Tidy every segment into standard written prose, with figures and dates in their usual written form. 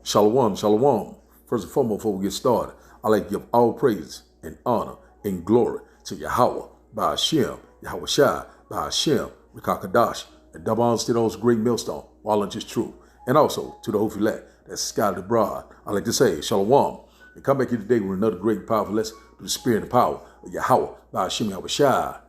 Shalom, shalom. First and foremost, before we get started, I'd like to give all praise and honor and glory to Yahweh, by Hashem, Yahweh Shai, by Hashem, Rekakadash, and double honors to those great millstone, all unto true, and also to the Ophilat that's scattered abroad. I'd like to say, shalom, and come back here today with another great powerful lesson through the spirit and the power of Yahweh, by Hashem, Yahweh Shai.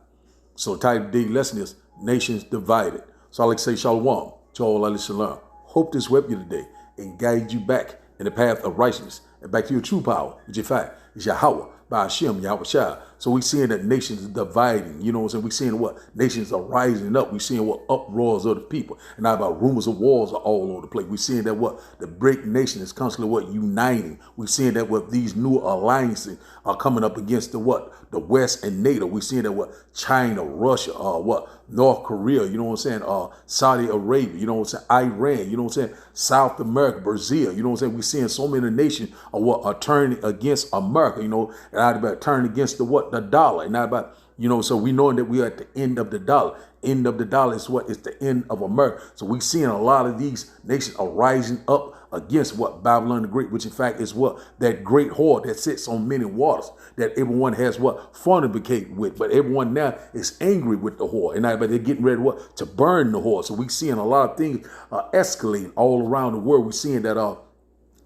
So the title of today's lesson is Nations Divided. So I'd like to say shalom to all our listeners. Hope this helped you today and guide you back in the path of righteousness and back to your true power, which in fact is Yahweh, by Hashem, Yahweh Shai. So we seeing that nations are dividing, you know what I'm saying? We seeing what nations are rising up. We seeing what uproars of the people. And now about rumors of wars are all over the place. We seeing that what the BRIC nation is constantly what uniting. We seeing that what these new alliances are coming up against the what the West and NATO. We seeing that what China, Russia, what North Korea, you know what I'm saying? Saudi Arabia, you know what I'm saying? Iran, you know what I'm saying? South America, Brazil, you know what I'm saying? We seeing so many nations are what are turning against America, you know, and not about turning against the what the dollar, and not about, you know, so we knowing that we are at the end of the dollar. End of the dollar is what is the end of America. So we seeing a lot of these nations are rising up against what Babylon the Great, which in fact is what that great whore that sits on many waters, that everyone has what fornicate with, but everyone now is angry with the whore, and now but they're getting ready what to burn the whore. So we seeing a lot of things escalating all around the world. We're seeing that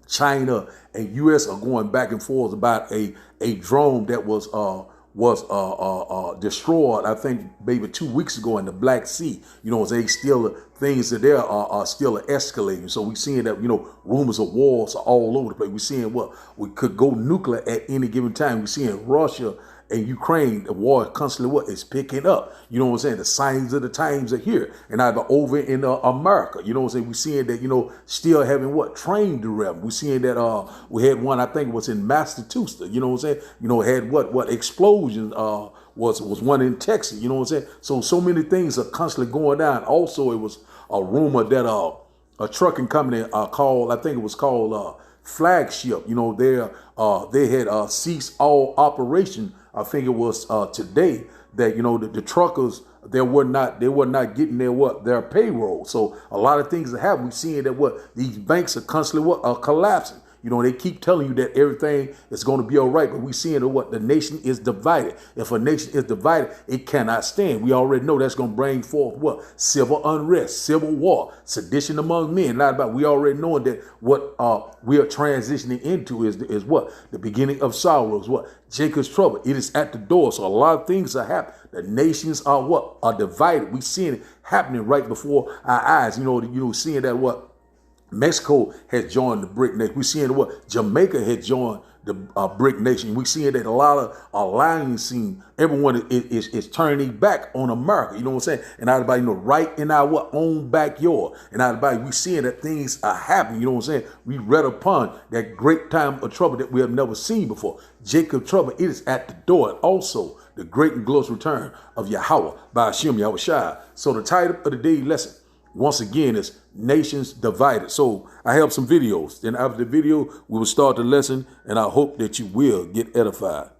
China and U.S. are going back and forth about a drone that was destroyed, I think maybe 2 weeks ago in the Black Sea. You know, they still things that there are still escalating. So we're seeing that, you know, rumors of wars are all over the place. We're seeing what we could go nuclear at any given time. We're seeing Russia and Ukraine, the war constantly what is picking up. You know what I'm saying? The signs of the times are here. And either over in America, you know what I'm saying? We're seeing that, you know, still having what train derailment. We're seeing that we had one, I think it was in Massachusetts, you know what I'm saying? You know, had what explosions was one in Texas, you know what I'm saying? So many things are constantly going down. Also, it was a rumor that a trucking company called, I think it was called Flagship, you know, they had ceased all operation. I think it was today that, you know, the truckers, they were not getting their payroll. So a lot of things that happen. We're seeing that what these banks are constantly collapsing. You know, they keep telling you that everything is going to be all right, but we're seeing that what the nation is divided. If a nation is divided, it cannot stand. We already know that's going to bring forth what? Civil unrest, civil war, sedition among men. Not about, we already knowing that what we are transitioning into is what? The beginning of sorrows, what? Jacob's trouble. It is at the door. So a lot of things are happening. The nations are what? Are divided. We're seeing it happening right before our eyes. You know, seeing that what? Mexico has joined the BRIC nation. We're seeing what Jamaica has joined the BRIC nation. We're seeing that a lot of alliancing, everyone is turning back on America. You know what I'm saying? And everybody, you know, right in our own backyard. And everybody, we seeing that things are happening. You know what I'm saying? We read upon that great time of trouble that we have never seen before. Jacob's trouble, it is at the door. And also the great and glorious return of Yahweh, by Hashem, Yahweh Shai. So the title of the day's lesson, once again, is Nations Divided. So I have some videos. Then after the video, we will start the lesson, and I hope that you will get edified.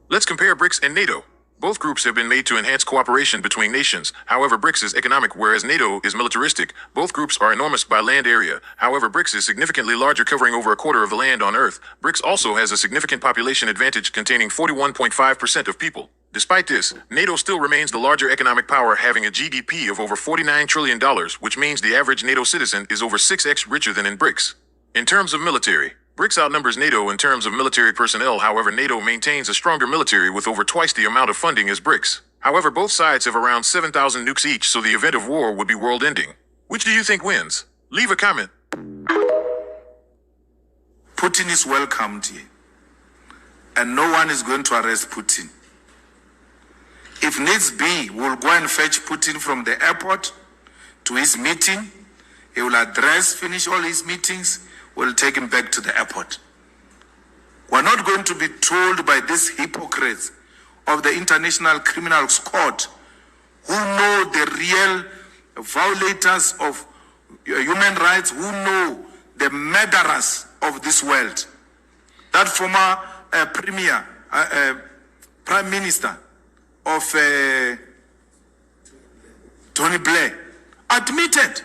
Let's compare BRICS and NATO. Both groups have been made to enhance cooperation between nations. However, BRICS is economic, whereas NATO is militaristic. Both groups are enormous by land area. However, BRICS is significantly larger, covering over a quarter of the land on Earth. BRICS also has a significant population advantage, containing 41.5% of people. Despite this, NATO still remains the larger economic power, having a GDP of over $49 trillion, which means the average NATO citizen is over 6x richer than in BRICS. In terms of military, BRICS outnumbers NATO in terms of military personnel. However, NATO maintains a stronger military with over twice the amount of funding as BRICS. However, both sides have around 7,000 nukes each, so the event of war would be world-ending. Which do you think wins? Leave a comment. Putin is welcomed here, and no one is going to arrest Putin. If needs be, we'll go and fetch Putin from the airport to his meeting. He will finish all his meetings. We'll take him back to the airport. We're not going to be told by these hypocrites of the International Criminal Court, who know the real violators of human rights, who know the murderers of this world. That former Prime Minister of Tony Blair admitted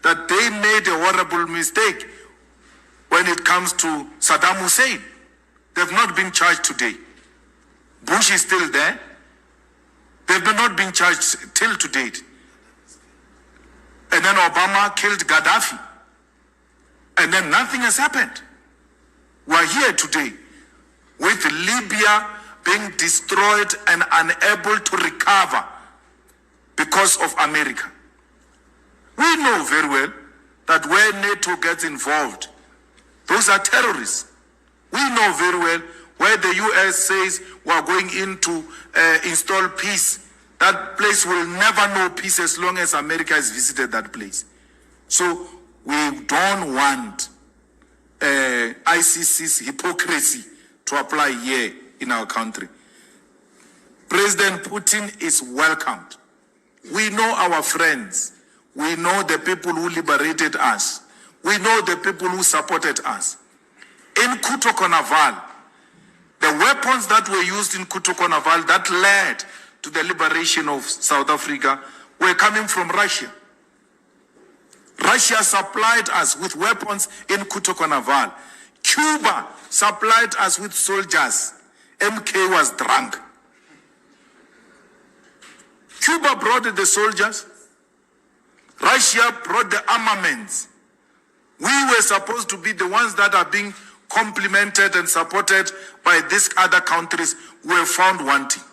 that they made a horrible mistake when it comes to Saddam Hussein. They've not been charged today. Bush is still there. They've not been charged till to date. And then Obama killed Gaddafi. And then nothing has happened. We're here today with Libya being destroyed and unable to recover because of America. We know very well that where NATO gets involved, those are terrorists. We know very well where the US says we're going in to install peace. That place will never know peace as long as America has visited that place. So we don't want ICC's hypocrisy to apply here in our country. President Putin is welcomed. We know our friends. We know the people who liberated us. We know the people who supported us. In Kutukonaval, the weapons that were used in Kutukonaval that led to the liberation of South Africa were coming from Russia. Russia supplied us with weapons in Kutukonaval. Cuba supplied us with soldiers. MK was drunk. Cuba brought the soldiers. Russia brought the armaments. We were supposed to be the ones that are being complimented and supported by these other countries who were found wanting.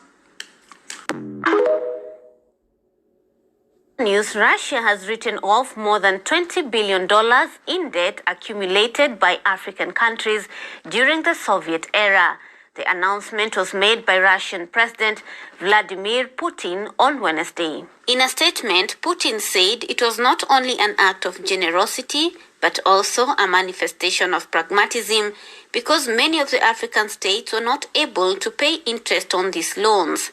News: Russia has written off more than $20 billion in debt accumulated by African countries during the Soviet era. The announcement was made by Russian President Vladimir Putin on Wednesday. In a statement, Putin said it was not only an act of generosity, but also a manifestation of pragmatism because many of the African states were not able to pay interest on these loans.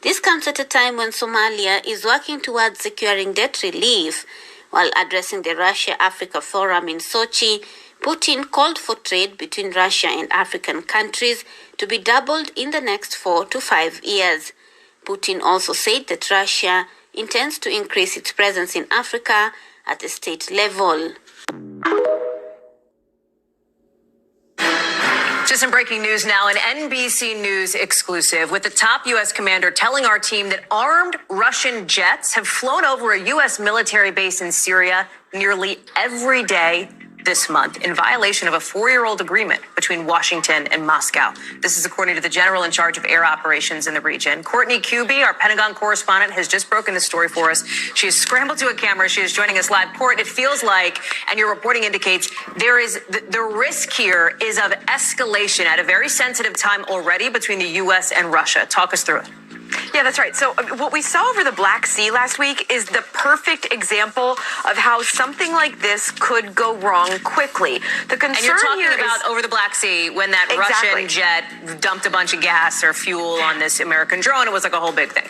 This comes at a time when Somalia is working towards securing debt relief. While addressing the Russia-Africa Forum in Sochi, Putin called for trade between Russia and African countries to be doubled in the next 4 to 5 years. Putin also said that Russia intends to increase its presence in Africa at the state level. Just some breaking news now, an NBC News exclusive with the top U.S. commander telling our team that armed Russian jets have flown over a U.S. military base in Syria nearly every day this month in violation of a 4-year-old agreement between Washington and Moscow. This is according to the general in charge of air operations in the region. Courtney Kube, our Pentagon correspondent, has just broken the story for us. She has scrambled to a camera. She is joining us live. Court, it feels like, and your reporting indicates, there is the risk here is of escalation at a very sensitive time already between the U.S. and Russia. Talk us through it. Yeah, that's right. So what we saw over the Black Sea last week is the perfect example of how something like this could go wrong quickly. The concern and you're talking here about over the Black Sea when that Exactly. Russian jet dumped a bunch of gas or fuel on this American drone. It was like a whole big thing.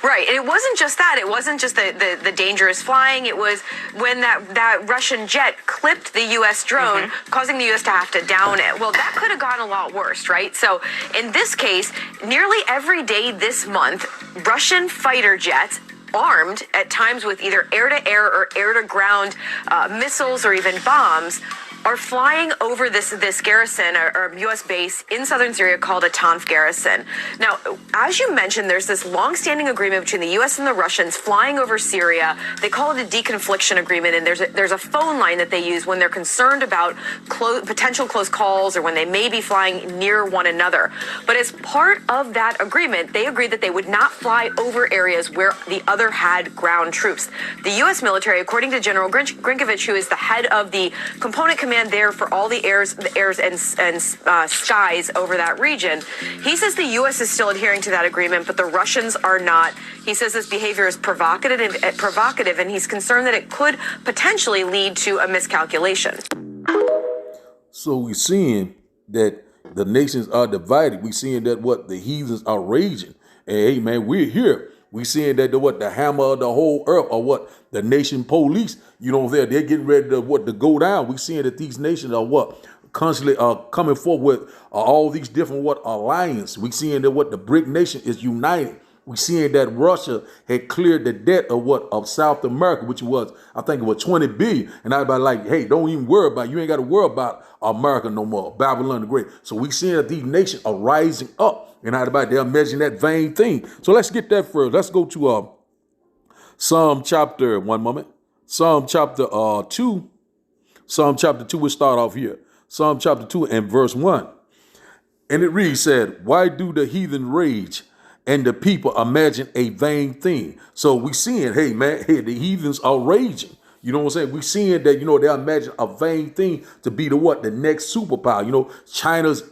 Right. And it wasn't just that. It wasn't just the dangerous flying. It was when that Russian jet clipped the U.S. drone, causing the U.S. to have to down it. Well, that could have gone a lot worse, right? So in this case, nearly every day this month, Russian fighter jets, armed at times with either air-to-air or air-to-ground missiles or even bombs, are flying over this garrison or U.S. base in southern Syria called a Tanf garrison. Now, as you mentioned, there's this long-standing agreement between the U.S. and the Russians flying over Syria. They call it a deconfliction agreement, and there's a phone line that they use when they're concerned about potential close calls or when they may be flying near one another. But as part of that agreement, they agreed that they would not fly over areas where the other had ground troops. The U.S. military, according to General Grinkovich, who is the head of the component command there for all the airs and skies over that region. He says the U.S. is still adhering to that agreement, but the Russians are not. He says this behavior is provocative, and he's concerned that it could potentially lead to a miscalculation. So we're seeing that the nations are divided. We're seeing that the heathens are raging. And hey, man, we're here. We seeing that the hammer of the whole earth, or the nation police, they're getting ready to go down. We seeing that these nations are constantly coming forward with all these different alliance. We seeing that the BRIC nation is uniting We seeing that Russia had cleared the debt of South America, which was, I think it was 20 billion. And everybody like, hey, don't even worry about it. You ain't got to worry about America no more, Babylon the Great. So we seeing that these nations are rising up, and everybody, they're measuring that vain thing. So let's get that first. Let's go to Psalm chapter, one moment. Psalm chapter 2. Psalm chapter 2, we'll start off here. Psalm chapter 2 and verse 1. And it reads, said, why do the heathen rage and the people imagine a vain thing? So we seeing, hey, man, hey, the heathens are raging. You know what I'm saying? We seeing that, they imagine a vain thing to be the next superpower. China's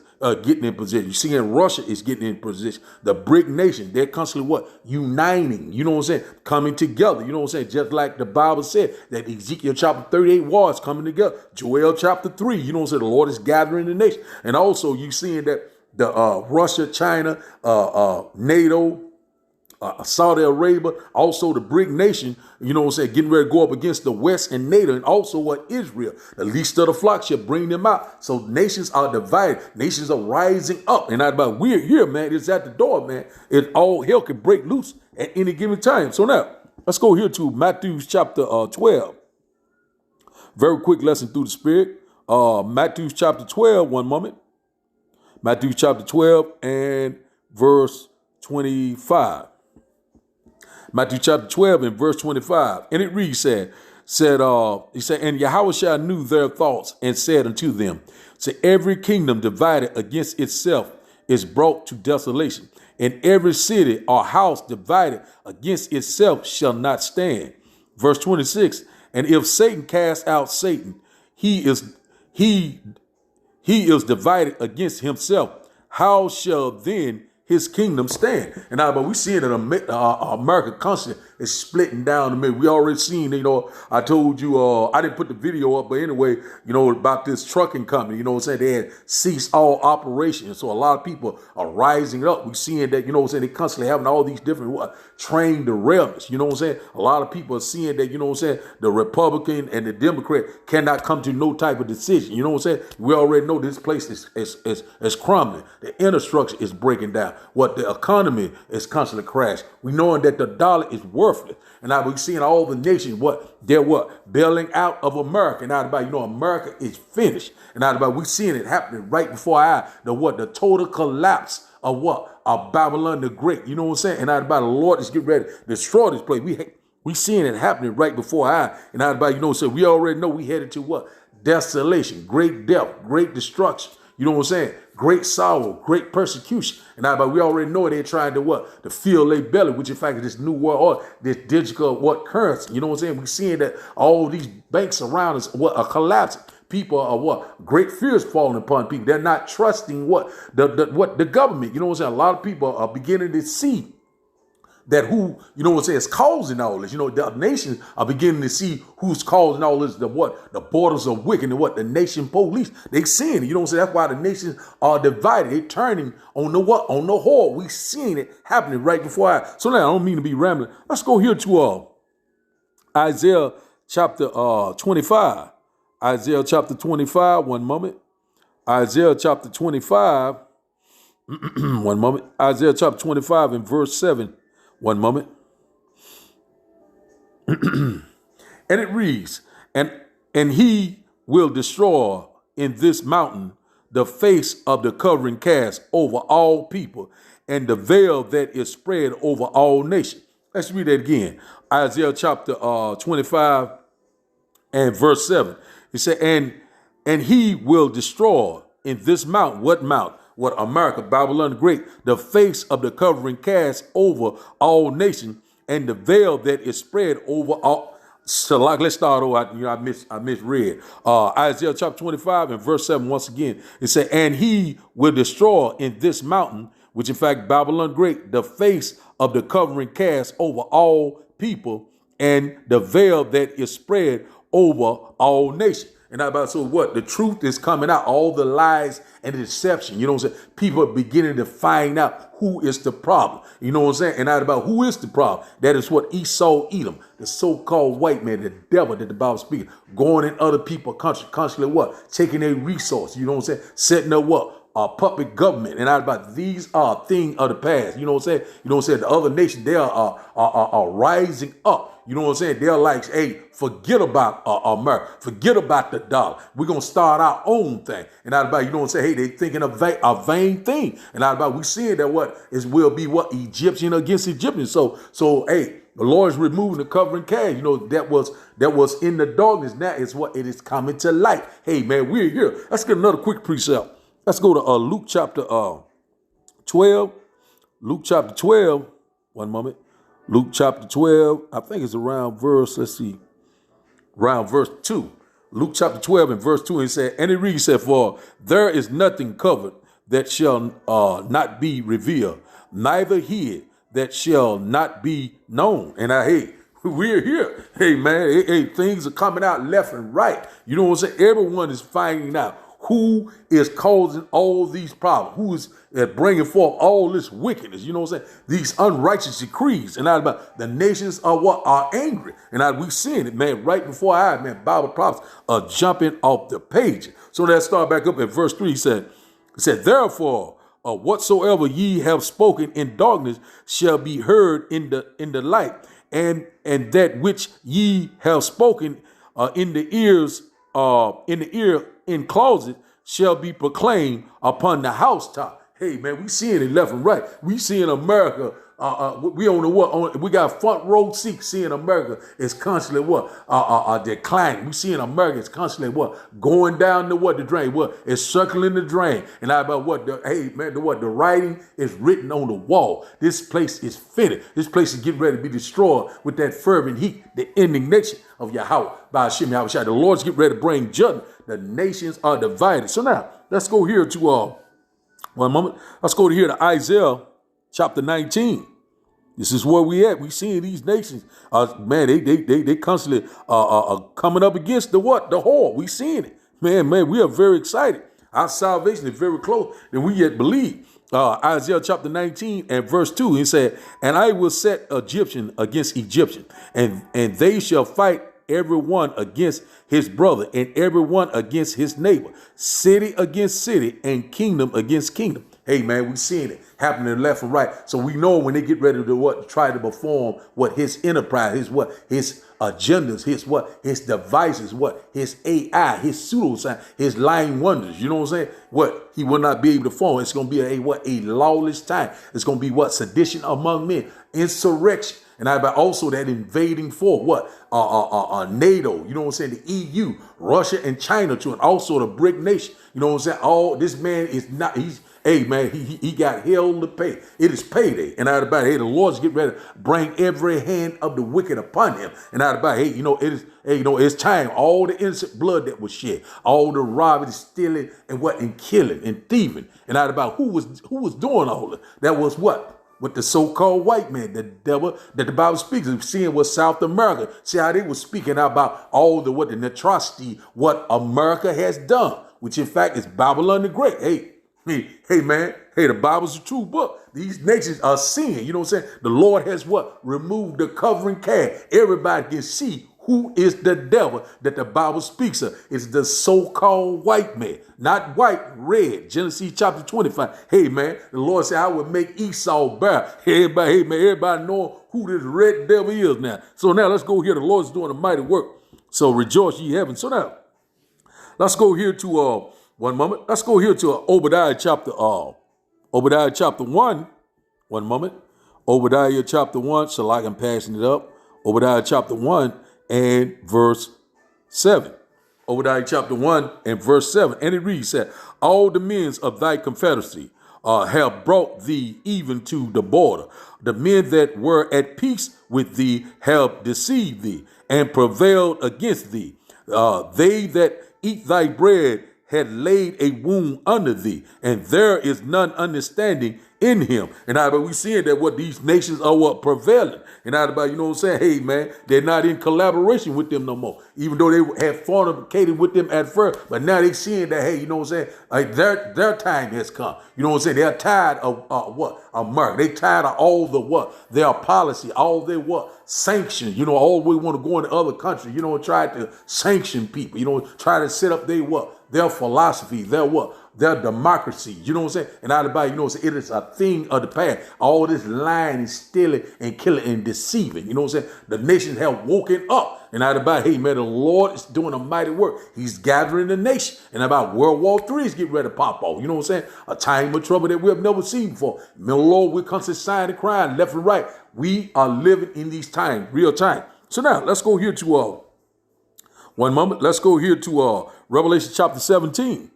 getting in position. You seeing Russia is getting in position. The BRIC nation, they're constantly uniting. You know what I'm saying? Coming together. You know what I'm saying? Just like the Bible said that Ezekiel chapter 38 was coming together. Joel chapter 3. You know what I'm saying? The Lord is gathering the nation. And also you seeing that the Russia, China, NATO, Saudi Arabia, also the BRIC nation, you know what I'm saying, getting ready to go up against the West and NATO, and also Israel, the least of the flock shall bring them out. So nations are divided. Nations are rising up. And we're here, man. It's at the door, man. All hell can break loose at any given time. So now, let's go here to Matthew chapter 12. Very quick lesson through the Spirit. Matthew chapter 12, one moment. Matthew chapter 12 and verse 25. Matthew chapter 12 and verse 25. And it reads, he said, and Yahushua knew their thoughts and said unto them, every kingdom divided against itself is brought to desolation, and every city or house divided against itself shall not stand. Verse 26. And if Satan cast out Satan, he is divided against himself. How shall then his kingdom stand? And but we see that America constantly is splitting down the middle. We already seen, I told you, I didn't put the video up, but anyway, about this trucking company, you know what I'm saying? They had ceased all operations. So a lot of people are rising up. We seeing that, they constantly having all these different train derailments. You know what I'm saying? A lot of people are seeing that, the Republican and the Democrat cannot come to no type of decision. You know what I'm saying? We already know this place is crumbling. The infrastructure is breaking down. The economy is constantly crashing. We knowing that the dollar is worthless. And now we seeing all the nations, they're bailing out of America. And now America is finished. And now we seeing it happening right before our eyes. The total collapse of Babylon the Great. You know what I'm saying? And now the Lord is getting ready to destroy this place. We seeing it happening right before our eyes. And now so we already know we headed to desolation, great death, great destruction. You know what I'm saying? Great sorrow, great persecution. And we already know they're trying to fill their belly, which in fact is this new world order, this digital currency. You know what I'm saying? We're seeing that all these banks around us are collapsing. People are great fears falling upon people. They're not trusting the government. You know what I'm saying? A lot of people are beginning to see that is causing all this. The nations are beginning to see who's causing all this, the borders of wicked and the nation police. They seeing it. You know what I'm saying? That's why the nations are divided. They turning on the whore. We seeing it happening right before our eyes. So now I don't mean to be rambling. Let's go here to Isaiah chapter 25. Isaiah chapter 25, one moment. Isaiah chapter 25, one moment. Isaiah chapter 25 and verse 7. One moment. And it reads, and he will destroy in this mountain the face of the covering cast over all people, and the veil that is spread over all nations. Let's read that again. Isaiah chapter 25 and verse 7. He said, and he will destroy in this mountain. What mountain? America, Babylon the Great, the face of the covering cast over all nations, and the veil that is spread over all. So let's start over. I misread. Isaiah chapter 25 and verse 7 once again. It said, and he will destroy in this mountain, which in fact Babylon the Great, the face of the covering cast over all people, and the veil that is spread over all nations. And the truth is coming out, all the lies and the deception. You know what I'm saying? People are beginning to find out who is the problem. You know what I'm saying? And who is the problem? That is Esau, Edom, the so-called white man, the devil that the Bible speaks, going in other people's country, constantly taking their resources. You know what I'm saying? Setting up puppet government, and about these are things of the past. You know what I'm saying? You know what I'm saying? The other nations, they are rising up. You know what I'm saying? They're like, hey, forget about America. Forget about the dollar. We're going to start our own thing. And out about, you know what I'm saying? Hey, they thinking of a vain thing. And out about, we seeing that will be Egyptian against Egyptian. So, hey, the Lord is removing the covering cash. You know, that was in the darkness. Now it's what it is coming to light. Hey, man, we're here. Let's get another quick precept. Let's go to Luke chapter 12. Luke chapter 12. One moment. Luke chapter 12, I think it's around verse 2. Luke chapter 12 and verse 2, and it reads, for there is nothing covered that shall not be revealed, neither hid that shall not be known. And we're here. Hey, man, hey, things are coming out left and right. You know what I'm saying? Everyone is finding out who is causing all these problems, who is bringing forth all this wickedness. You know what I'm saying? These unrighteous decrees. And about the nations are angry. And we seeing it, man, right before our eyes, man, Bible prophets are jumping off the page. So let's start back up at verse 3. He said, therefore, whatsoever ye have spoken in darkness shall be heard in the light, and that which ye have spoken in the ear in closet shall be proclaimed upon the housetop. Hey, man, we seeing it left and right. We seeing America. We on the what? We got front row seats seeing America is constantly declining. We seeing America is constantly going down the drain. It's circling the drain. And about the writing is written on the wall. This place is finished. This place is getting ready to be destroyed with that fervent heat, the indignation of Yahweh by Hashem Yahushua. The Lord's getting ready to bring judgment. The nations are divided. So now let's go here to one moment. Let's go here to Isaiah chapter 19. This is where we at. We seeing these nations, man. They constantly coming up against the whore. We seeing it, man. We are very excited. Our salvation is very close, and we yet believe. Isaiah chapter 19 and verse 2. He said, "And I will set Egyptian against Egyptian, and they shall fight everyone against his brother, and everyone against his neighbor, city against city, and kingdom against kingdom." Hey, man, we seeing it happening left and right. So we know when they get ready to try to perform his enterprise, his agendas, his devices, his AI, his pseudoscience, his lying wonders. You know what I'm saying? He will not be able to form. It's going to be a lawless time. It's going to be sedition among men, insurrection. And also that invading force, NATO, you know what I'm saying, the EU, Russia and China too, and also the BRIC nation. You know what I'm saying? This man is not, he got hell to pay. It is payday. And the Lord's getting ready to bring every hand of the wicked upon him. And it's time. All the innocent blood that was shed, all the robbing, stealing, and killing and thieving. And who was doing all of it? That was with the so-called white man, the devil that the Bible speaks of, seeing what South America, see how they were speaking about all the atrocity, what America has done, which in fact is Babylon the Great. Hey, man, the Bible's a true book. These nations are seeing, you know what I'm saying? The Lord has removed the covering cash. Everybody can see who is the devil that the Bible speaks of. It's the so-called white man, not white, red. Genesis chapter 25. Hey, man, the Lord said, I will make Esau bear. Everybody know who this red devil is now. So now let's go here. The Lord's doing a mighty work. So rejoice ye heaven. So now let's go here to one moment. Let's go here to Obadiah chapter 1. One moment. Obadiah chapter 1. So like I'm passing it up. Obadiah chapter 1 and verse 7. Obadiah chapter 1 and verse 7. And it reads that all the men of thy confederacy have brought thee even to the border. The men that were at peace with thee have deceived thee and prevailed against thee. They that eat thy bread had laid a wound under thee, and there is none understanding in him. And we seeing that these nations are prevailing. And you know what I'm saying? Hey, man, they're not in collaboration with them no more. Even though they had fornicated with them at first, but now they seeing that, hey, you know what I'm saying? Like their time has come. You know what I'm saying? They're tired of America. They tired of all their policy, all their sanctions. You know, all we want to go into other countries. You know, try to sanction people. You know, try to set up their philosophy, their their democracy. You know what I'm saying? And everybody, you know what I'm saying? It is a thing of the past. All this lying and stealing and killing and deceiving. You know what I'm saying? The nations have woken up. And everybody, hey man, the Lord is doing a mighty work. He's gathering the nation. And about World War III is getting ready to pop off. You know what I'm saying? A time of trouble that we have never seen before. The Lord will constant sign and crying left and right. We are living in these times, real time. So now let's go here to one moment. Let's go here to Revelation chapter 17.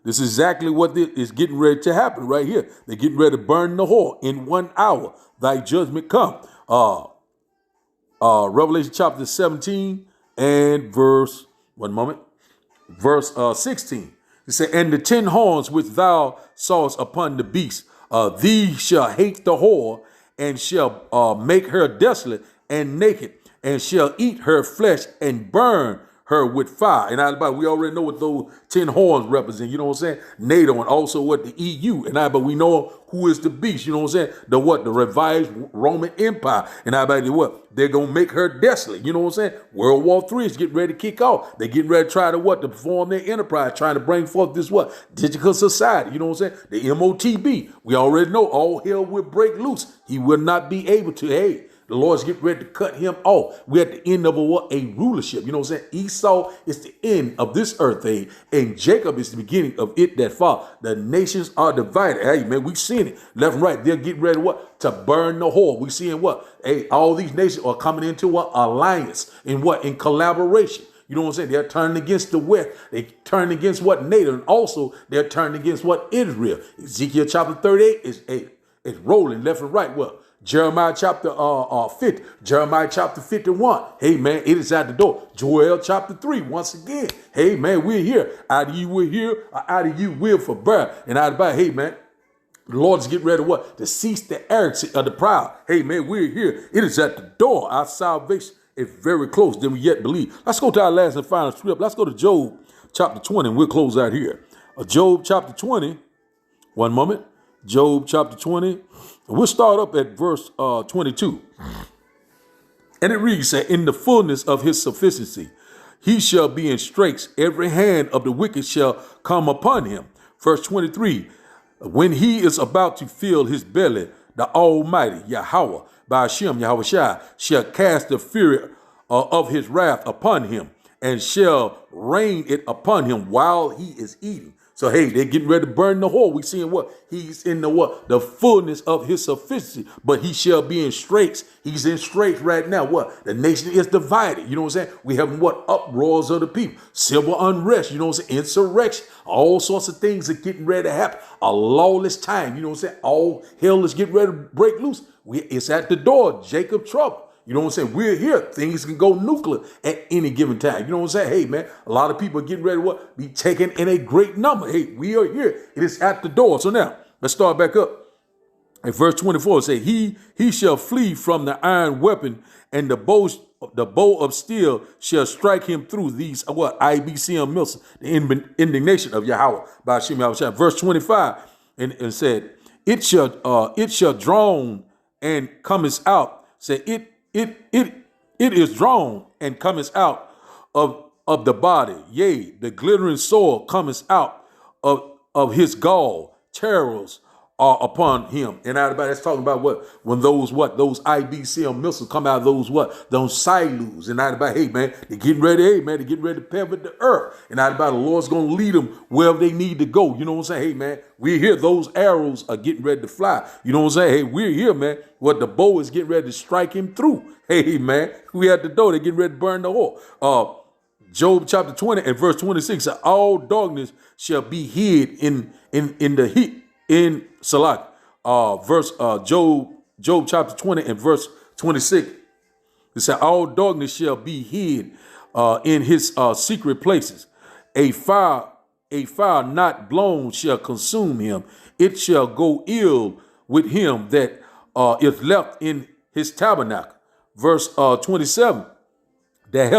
This is exactly what is getting ready to happen right here. They're getting ready to burn the whore in 1 hour. Thy judgment come. Revelation chapter 17 and verse 16. It said, and the 10 horns which thou sawest upon the beast, these shall hate the whore, and shall make her desolate and naked, and shall eat her flesh and burn her with fire. And we already know what those 10 horns represent. You know what I'm saying? NATO, and also what the EU. But we know who is the beast. You know what I'm saying? The revised Roman Empire. And they're going to make her desolate. You know what I'm saying? World War III is getting ready to kick off. They're getting ready to try to to perform their enterprise, trying to bring forth this digital society. You know what I'm saying? The MOTB. We already know all hell will break loose. He will not be able to, the Lord's getting ready to cut him off. We're at the end of a rulership. You know what I'm saying? Esau is the end of this earth age, and Jacob is the beginning of it that fall. The nations are divided. Hey, man, we've seen it left and right. They're getting ready to burn the whore. We're seeing all these nations are coming into an alliance in in collaboration. You know what I'm saying? They're turning against the West. They turn against NATO, and also they're turning against Israel. Ezekiel chapter 38 is rolling left and right. Jeremiah chapter 50, Jeremiah chapter 51. Hey man, it is at the door. Joel chapter 3, once again. Hey man, we're here. Either you will hear, or either you will forbear. And hey man, the Lord is getting ready to cease the arrogance of the proud. Hey man, we're here. It is at the door. Our salvation is very close than we yet believe. Let's go to our last and final script. Let's go to Job chapter 20, and we'll close out here. Job chapter 20. One moment. Job chapter 20. We'll start up at verse 22. And it reads that in the fullness of his sufficiency, he shall be in straits. Every hand of the wicked shall come upon him. Verse 23. When he is about to fill his belly, the Almighty Yahweh, by Hashem, Yahweh Shai, shall cast the fury of his wrath upon him, and shall rain it upon him while he is eating. So, hey, they're getting ready to burn the whore. We seeing he's in the fullness of his sufficiency, but he shall be in straits. He's in straits right now. The nation is divided. You know what I'm saying? We have uproars of the people, civil unrest, you know what I'm saying? Insurrection, all sorts of things are getting ready to happen. A lawless time, you know what I'm saying? All hell is getting ready to break loose. It's at the door, Jacob trouble. You know what I'm saying? We're here. Things can go nuclear at any given time. You know what I'm saying? Hey, man, a lot of people are getting ready to be taken in a great number. Hey, we are here. It is at the door. So now, let's start back up. In verse 24, it says, he shall flee from the iron weapon, and the bow of steel shall strike him through. These IBCM missiles, the indignation of Yahweh by Hashem Yahweh. Verse 25, and said, it shall drawn and cometh out. Say it is drawn and cometh out of the body. Yea, the glittering sword cometh out of his gall. Terrors are upon him. And everybody's talking about when those IBCM missiles come out of those silos. And everybody, hey man, they're getting ready, to pivot the earth. And everybody, the Lord's going to lead them wherever they need to go. You know what I'm saying? Hey man, we're here. Those arrows are getting ready to fly. You know what I'm saying? Hey, we're here, man. The bow is getting ready to strike him through. Hey man, we at the door. They're getting ready to burn the whore. Job chapter 20 and verse 26 says, all darkness shall be hid in the heat. In Salah, Job chapter 20 and verse 26, it said, all darkness shall be hid in his secret places. A fire not blown shall consume him. It shall go ill with him that is left in his tabernacle. Verse 27, the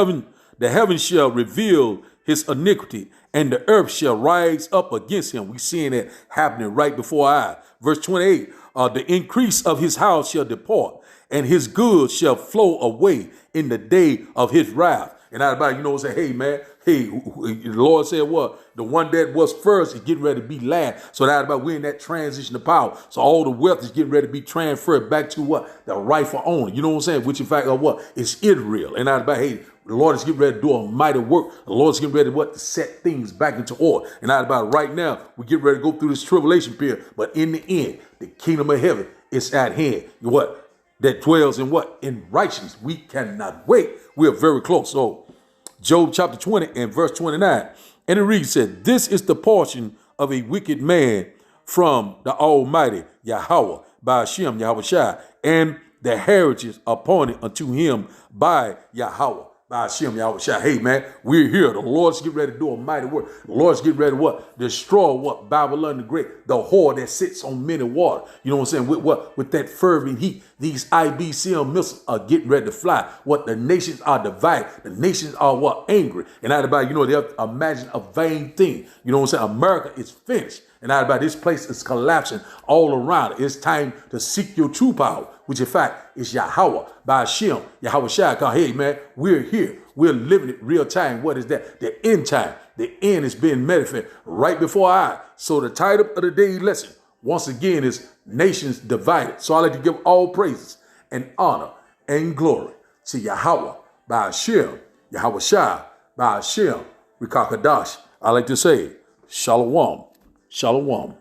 heaven shall reveal his iniquity, and the earth shall rise up against him. We seeing that happening right before our eyes. Verse 28, the increase of his house shall depart, and his goods shall flow away in the day of his wrath. And everybody, you know, say, hey man, hey, the Lord said what? The one that was first is getting ready to be last. So that's about we're in that transition of power. So all the wealth is getting ready to be transferred back to what? The rightful owner. You know what I'm saying? Which in fact of what? It's Israel. And that's about, hey, the Lord is getting ready to do a mighty work. The Lord is getting ready to what? To set things back into order. And that's about right now, we get ready to go through this tribulation period. But in the end, the kingdom of heaven is at hand. What? That dwells in what? In righteousness. We cannot wait. We are very close. So Job chapter 20 and verse 29. And it reads, said, this is the portion of a wicked man from the Almighty Yahweh by Hashem, Yahweh Shai, and the heritage appointed unto him by Yahweh. By Hashem, Yahweh Shai. Hey, man, we're here. The Lord's getting ready to do a mighty work. The Lord's getting ready to what? Destroy what? Babylon the Great, the whore that sits on many waters. You know what I'm saying? With what? With that fervent heat. These IBCM missiles are getting ready to fly. What? The nations are divided. The nations are what? Angry. And out about, you know, they have to imagine a vain thing. You know what I'm saying? America is finished. And out about this place is collapsing all around. It's time to seek your true power, which in fact is Yahweh by Hashem, Yahweh Shai. Hey, man, we're here. We're living it real time. What is that? The end time. The end is being manifested right before our eyes. So the title of the day's lesson, once again, is Nations Divided. So I like to give all praises and honor and glory to Yahweh by Hashem, Yahweh Shai by Hashem, Rikakadash. I like to say, Shalom. Shalom.